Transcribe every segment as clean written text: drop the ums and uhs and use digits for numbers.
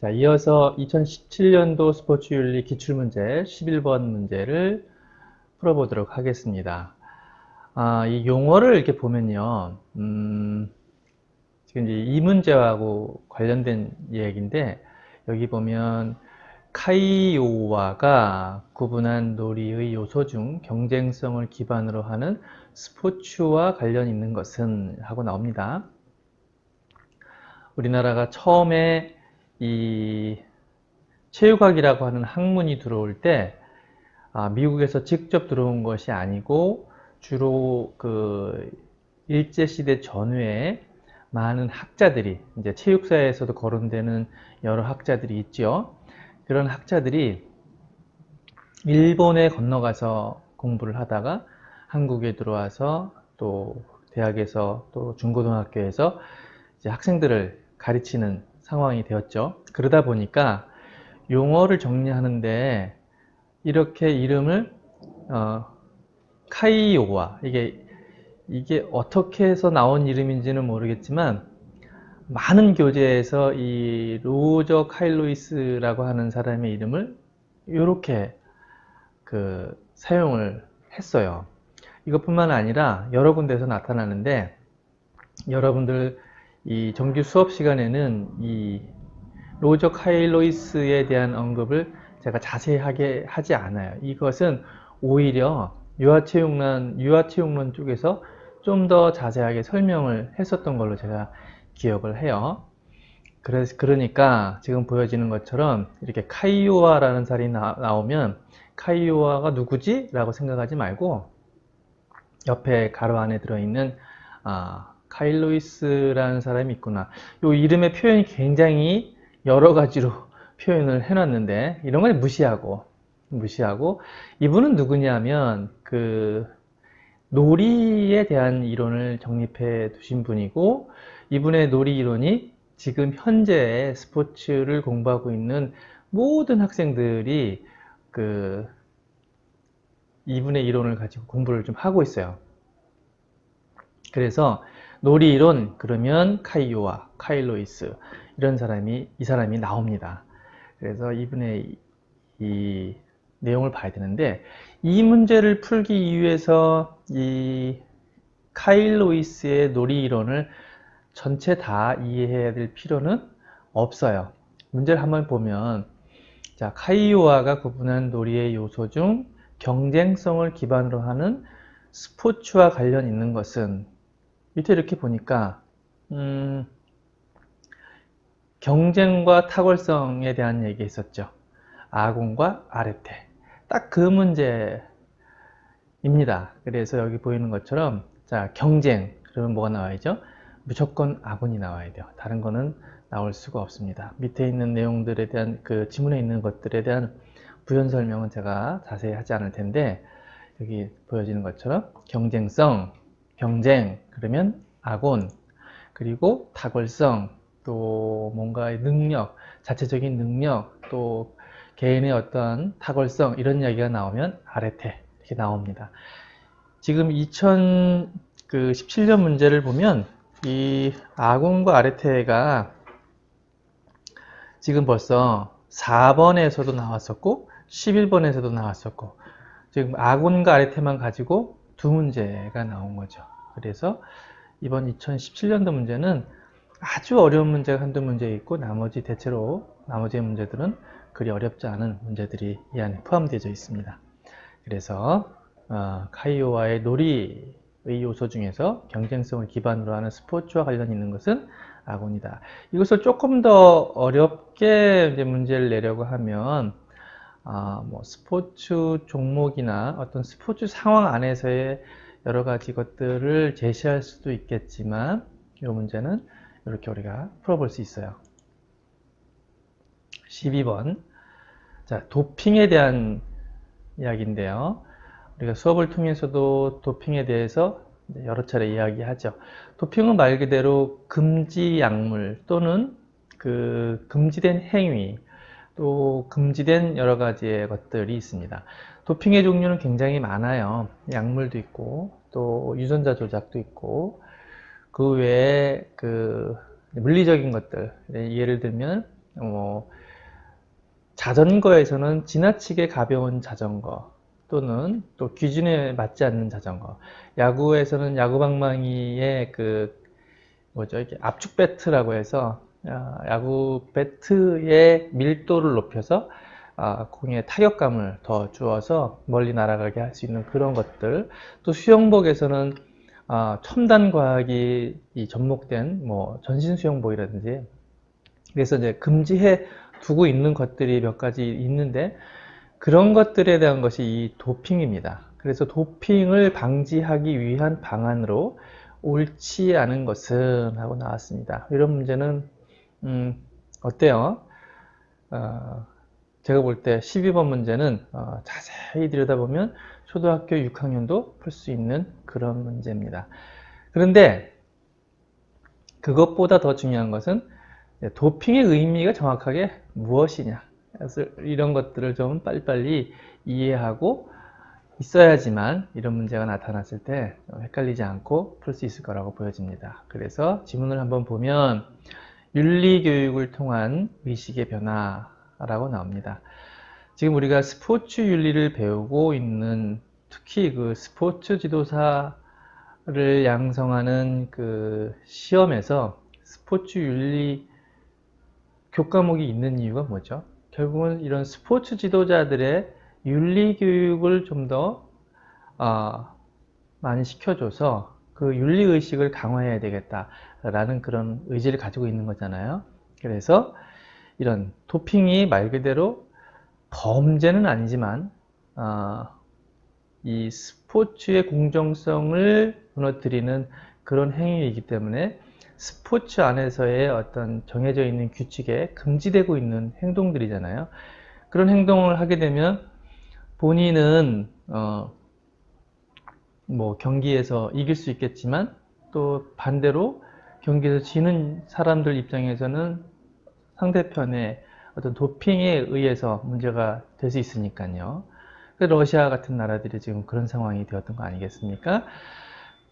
자, 이어서 2017년도 스포츠윤리 기출문제 11번 문제를 풀어보도록 하겠습니다. 이 용어를 이렇게 보면요. 지금 이제 이 문제하고 관련된 이야기인데, 여기 보면 카이오와가 구분한 놀이의 요소 중 경쟁성을 기반으로 하는 스포츠와 관련 있는 것은 하고 나옵니다. 우리나라가 처음에 이 체육학이라고 하는 학문이 들어올 때 미국에서 직접 들어온 것이 아니고 주로 그 일제시대 전후에 많은 학자들이 이제 체육사에서도 거론되는 여러 학자들이 있죠. 그런 학자들이 일본에 건너가서 공부를 하다가 한국에 들어와서 또 대학에서 또 중고등학교에서 이제 학생들을 가르치는 상황이 되었죠. 그러다 보니까 용어를 정리하는데 이렇게 이름을 카이오와 이게 어떻게 해서 나온 이름인지는 모르겠지만 많은 교재에서 이 로저 카일로이스라고 하는 사람의 이름을 이렇게 사용을 했어요. 이것뿐만 아니라 여러 군데에서 나타나는데 여러분들 이 정규 수업 시간에는 이 로저 카일로이스에 대한 언급을 제가 자세하게 하지 않아요. 이것은 오히려 유아체육론 쪽에서 좀 더 자세하게 설명을 했었던 걸로 제가 기억을 해요. 그러니까 지금 보여지는 것처럼 이렇게 카이오와라는 사람이 나오면 카이오와가 누구지? 라고 생각하지 말고 옆에 가로 안에 들어있는 카일로이스라는 사람이 있구나. 이 이름의 표현이 굉장히 여러 가지로 표현을 해놨는데 이런 걸 무시하고 이분은 누구냐면 놀이에 대한 이론을 정립해 두신 분이고 이분의 놀이 이론이 지금 현재 스포츠를 공부하고 있는 모든 학생들이 이분의 이론을 가지고 공부를 좀 하고 있어요. 그래서 놀이 이론 그러면 카이오와 카일로이스 이 사람이 나옵니다. 그래서 이분의 이 내용을 봐야 되는데 이 문제를 풀기 위해서 이 카일로이스의 놀이 이론을 전체 다 이해해야 될 필요는 없어요. 문제를 한번 보면 자, 카이오와가 구분한 놀이의 요소 중 경쟁성을 기반으로 하는 스포츠와 관련 있는 것은 밑에 이렇게 보니까 경쟁과 탁월성에 대한 얘기 있었죠. 아군과 아레테. 딱 그 문제입니다. 그래서 여기 보이는 것처럼 자, 경쟁. 그러면 뭐가 나와야죠? 무조건 아군이 나와야 돼요. 다른 거는 나올 수가 없습니다. 밑에 있는 내용들에 대한 지문에 있는 것들에 대한 부연 설명은 제가 자세히 하지 않을 텐데 여기 보여지는 것처럼 경쟁성, 경쟁, 그러면 아군, 그리고 탁월성, 또 뭔가의 능력, 자체적인 능력, 또 개인의 어떤 탁월성 이런 이야기가 나오면 아레테 이렇게 나옵니다. 지금 2017년 문제를 보면 이 아군과 아레테가 지금 벌써 4번에서도 나왔었고 11번에서도 나왔었고 지금 아군과 아레테만 가지고 두 문제가 나온 거죠. 그래서 이번 2017년도 문제는 아주 어려운 문제가 한두 문제 있고 대체로 나머지 문제들은 그리 어렵지 않은 문제들이 이 안에 포함되어 있습니다. 그래서 카이오와의 놀이의 요소 중에서 경쟁성을 기반으로 하는 스포츠와 관련 있는 것은 아군이다. 이것을 조금 더 어렵게 이제 문제를 내려고 하면 뭐 스포츠 종목이나 어떤 스포츠 상황 안에서의 여러 가지 것들을 제시할 수도 있겠지만 이 문제는 이렇게 우리가 풀어볼 수 있어요. 12번. 자, 도핑에 대한 이야기인데요. 우리가 수업을 통해서도 도핑에 대해서 여러 차례 이야기하죠. 도핑은 말 그대로 금지 약물 또는 금지된 행위 또 금지된 여러 가지의 것들이 있습니다. 도핑의 종류는 굉장히 많아요. 약물도 있고 또 유전자 조작도 있고 그 외에 물리적인 것들 예를 들면 자전거에서는 지나치게 가벼운 자전거 또는 또 기준에 맞지 않는 자전거, 야구에서는 야구방망이의 이렇게 압축 배트라고 해서 야구 배트의 밀도를 높여서 공에 타격감을 더 주어서 멀리 날아가게 할 수 있는 그런 것들. 또 수영복에서는 첨단 과학이 접목된 전신 수영복이라든지, 그래서 이제 금지해 두고 있는 것들이 몇 가지 있는데, 그런 것들에 대한 것이 이 도핑입니다. 그래서 도핑을 방지하기 위한 방안으로 옳지 않은 것은 하고 나왔습니다. 이런 문제는 어때요? 제가 볼 때 12번 문제는 자세히 들여다보면 초등학교 6학년도 풀 수 있는 그런 문제입니다. 그런데 그것보다 더 중요한 것은 도핑의 의미가 정확하게 무엇이냐, 그래서 이런 것들을 좀 빨리빨리 이해하고 있어야지만 이런 문제가 나타났을 때 헷갈리지 않고 풀 수 있을 거라고 보여집니다. 그래서 지문을 한번 보면 윤리교육을 통한 의식의 변화라고 나옵니다. 지금 우리가 스포츠 윤리를 배우고 있는, 특히 그 스포츠 지도사를 양성하는 그 시험에서 스포츠 윤리 교과목이 있는 이유가 뭐죠? 결국은 이런 스포츠 지도자들의 윤리 교육을 좀 더 많이 시켜줘서 그 윤리 의식을 강화해야 되겠다라는 그런 의지를 가지고 있는 거잖아요. 그래서 이런 도핑이 말 그대로 범죄는 아니지만 이 스포츠의 공정성을 무너뜨리는 그런 행위이기 때문에 스포츠 안에서의 어떤 정해져 있는 규칙에 금지되고 있는 행동들이잖아요. 그런 행동을 하게 되면 본인은 경기에서 이길 수 있겠지만, 또 반대로 경기에서 지는 사람들 입장에서는 상대편의 어떤 도핑에 의해서 문제가 될 수 있으니까요. 러시아 같은 나라들이 지금 그런 상황이 되었던 거 아니겠습니까?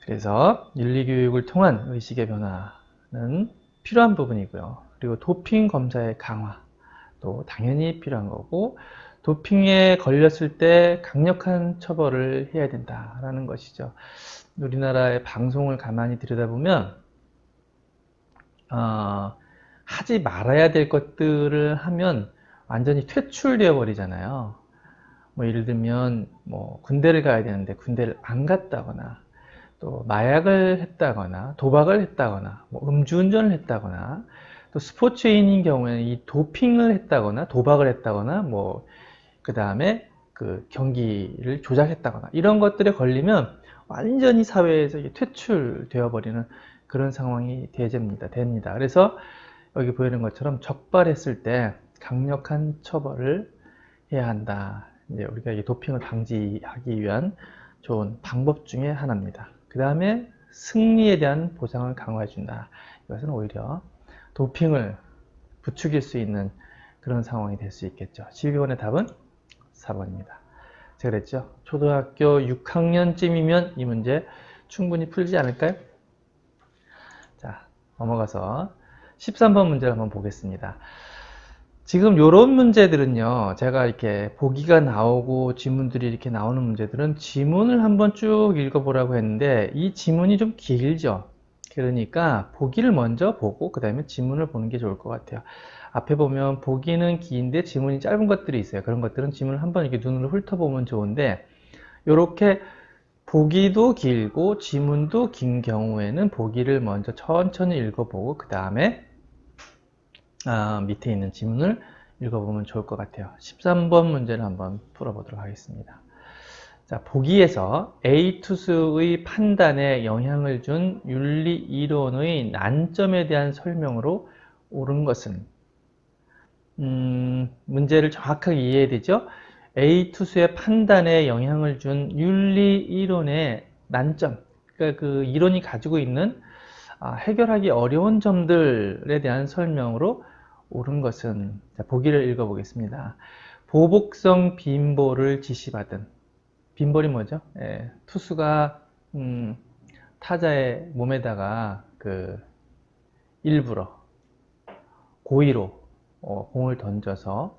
그래서 윤리교육을 통한 의식의 변화는 필요한 부분이고요. 그리고 도핑 검사의 강화도 당연히 필요한 거고, 도핑에 걸렸을 때 강력한 처벌을 해야 된다라는 것이죠. 우리나라의 방송을 가만히 들여다보면 하지 말아야 될 것들을 하면 완전히 퇴출되어 버리잖아요. 예를 들면 군대를 가야 되는데 군대를 안 갔다거나, 또 마약을 했다거나 도박을 했다거나 음주운전을 했다거나, 또 스포츠인인 경우에는 이 도핑을 했다거나 도박을 했다거나 그 다음에 그 경기를 조작했다거나 이런 것들에 걸리면 완전히 사회에서 퇴출되어 버리는 그런 상황이 됩니다. 그래서 여기 보이는 것처럼 적발했을 때 강력한 처벌을 해야 한다. 이제 우리가 이 도핑을 방지하기 위한 좋은 방법 중에 하나입니다. 그 다음에 승리에 대한 보상을 강화해 준다. 이것은 오히려 도핑을 부추길 수 있는 그런 상황이 될 수 있겠죠. 12번의 답은 4번입니다. 제가 그랬죠. 초등학교 6학년쯤이면 이 문제 충분히 풀지 않을까요? 자, 넘어가서 13번 문제를 한번 보겠습니다. 지금 이런 문제들은요, 제가 이렇게 보기가 나오고 지문들이 이렇게 나오는 문제들은 지문을 한번 쭉 읽어보라고 했는데, 이 지문이 좀 길죠. 그러니까 보기를 먼저 보고 그 다음에 지문을 보는 게 좋을 것 같아요. 앞에 보면 보기는 긴데 지문이 짧은 것들이 있어요. 그런 것들은 지문을 한번 이렇게 눈으로 훑어보면 좋은데, 이렇게 보기도 길고 지문도 긴 경우에는 보기를 먼저 천천히 읽어보고 그 다음에 밑에 있는 지문을 읽어보면 좋을 것 같아요. 13번 문제를 한번 풀어보도록 하겠습니다. 자, 보기에서 A 투수의 판단에 영향을 준 윤리 이론의 난점에 대한 설명으로 옳은 것은, 문제를 정확하게 이해해야 되죠. A 투수의 판단에 영향을 준 윤리 이론의 난점, 그러니까 그 이론이 가지고 있는 해결하기 어려운 점들에 대한 설명으로 옳은 것은, 자, 보기를 읽어보겠습니다. 보복성 빈볼을 지시받은, 빈볼이 뭐죠? 투수가 타자의 몸에다가 일부러 고의로 공을 던져서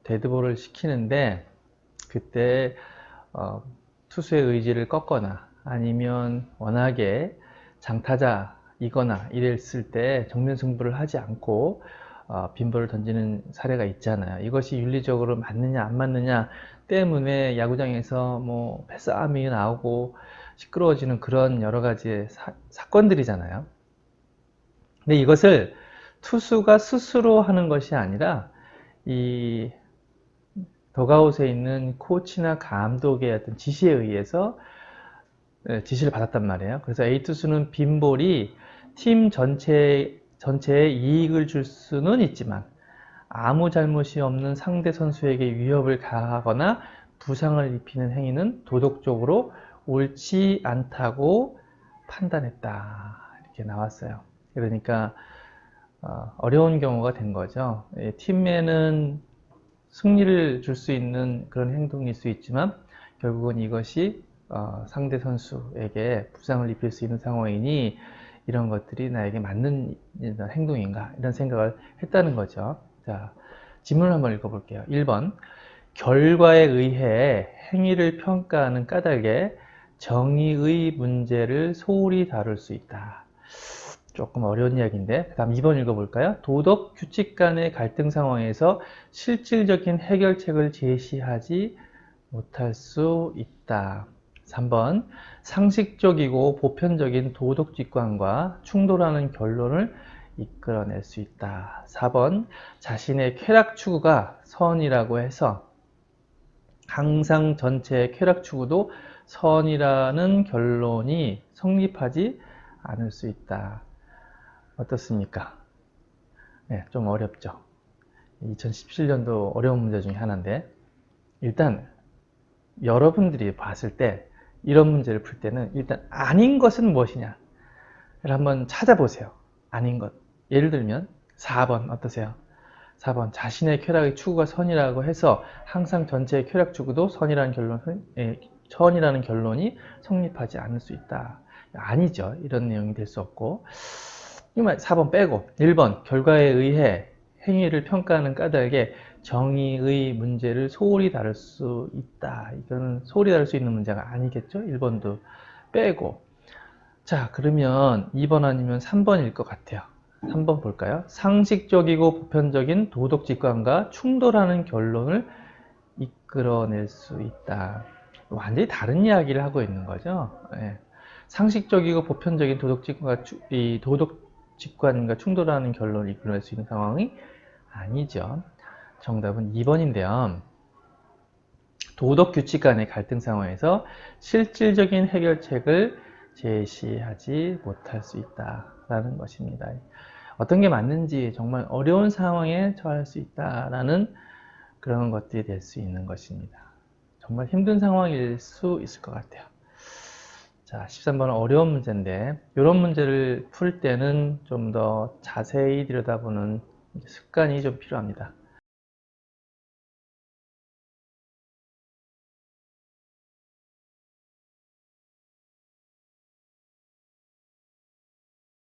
데드볼을 시키는데 그때 투수의 의지를 꺾거나 아니면 워낙에 장타자이거나 이랬을 때 정면 승부를 하지 않고 빈볼을 던지는 사례가 있잖아요. 이것이 윤리적으로 맞느냐 안 맞느냐 때문에 야구장에서 뭐 패싸움이 나오고 시끄러워지는 그런 여러 가지 사건들이잖아요. 근데 이것을 투수가 스스로 하는 것이 아니라 이 더가웃에 있는 코치나 감독의 어떤 지시에 의해서 지시를 받았단 말이에요. 그래서 A 투수는 빈볼이 팀 전체에 이익을 줄 수는 있지만 아무 잘못이 없는 상대 선수에게 위협을 가하거나 부상을 입히는 행위는 도덕적으로 옳지 않다고 판단했다. 이렇게 나왔어요. 그러니까 어려운 경우가 된 거죠. 팀에는 승리를 줄 수 있는 그런 행동일 수 있지만 결국은 이것이 상대 선수에게 부상을 입힐 수 있는 상황이니 이런 것들이 나에게 맞는 행동인가 이런 생각을 했다는 거죠. 자, 질문을 한번 읽어볼게요. 1번 결과에 의해 행위를 평가하는 까닭에 정의의 문제를 소홀히 다룰 수 있다. 조금 어려운 이야기인데 그 다음 2번 읽어볼까요? 도덕 규칙 간의 갈등 상황에서 실질적인 해결책을 제시하지 못할 수 있다. 3번 상식적이고 보편적인 도덕 직관과 충돌하는 결론을 이끌어낼 수 있다. 4번 자신의 쾌락 추구가 선이라고 해서 항상 전체의 쾌락 추구도 선이라는 결론이 성립하지 않을 수 있다. 어떻습니까? 네, 좀 어렵죠. 2017년도 어려운 문제 중에 하나인데 일단 여러분들이 봤을 때 이런 문제를 풀 때는 일단 아닌 것은 무엇이냐를 한번 찾아보세요. 아닌 것. 예를 들면 4번 어떠세요? 4번 자신의 쾌락의 추구가 선이라고 해서 항상 전체의 쾌락 추구도 선이라는 결론이 성립하지 않을 수 있다. 아니죠. 이런 내용이 될 수 없고 4번 빼고 1번 결과에 의해 행위를 평가하는 까닭에 정의의 문제를 소홀히 다룰 수 있다. 이거는 소홀히 다룰 수 있는 문제가 아니겠죠? 1번도 빼고 자 그러면 2번 아니면 3번일 것 같아요. 3번 볼까요? 상식적이고 보편적인 도덕 직관과 충돌하는 결론을 이끌어낼 수 있다. 완전히 다른 이야기를 하고 있는 거죠. 예. 상식적이고 보편적인 도덕 직관과 충돌하는 결론을 이끌어낼 수 있는 상황이 아니죠. 정답은 2번인데요. 도덕 규칙 간의 갈등 상황에서 실질적인 해결책을 제시하지 못할 수 있다라는 것입니다. 어떤 게 맞는지 정말 어려운 상황에 처할 수 있다라는 그런 것들이 될 수 있는 것입니다. 정말 힘든 상황일 수 있을 것 같아요. 자, 13번은 어려운 문제인데 이런 문제를 풀 때는 좀 더 자세히 들여다보는 습관이 좀 필요합니다.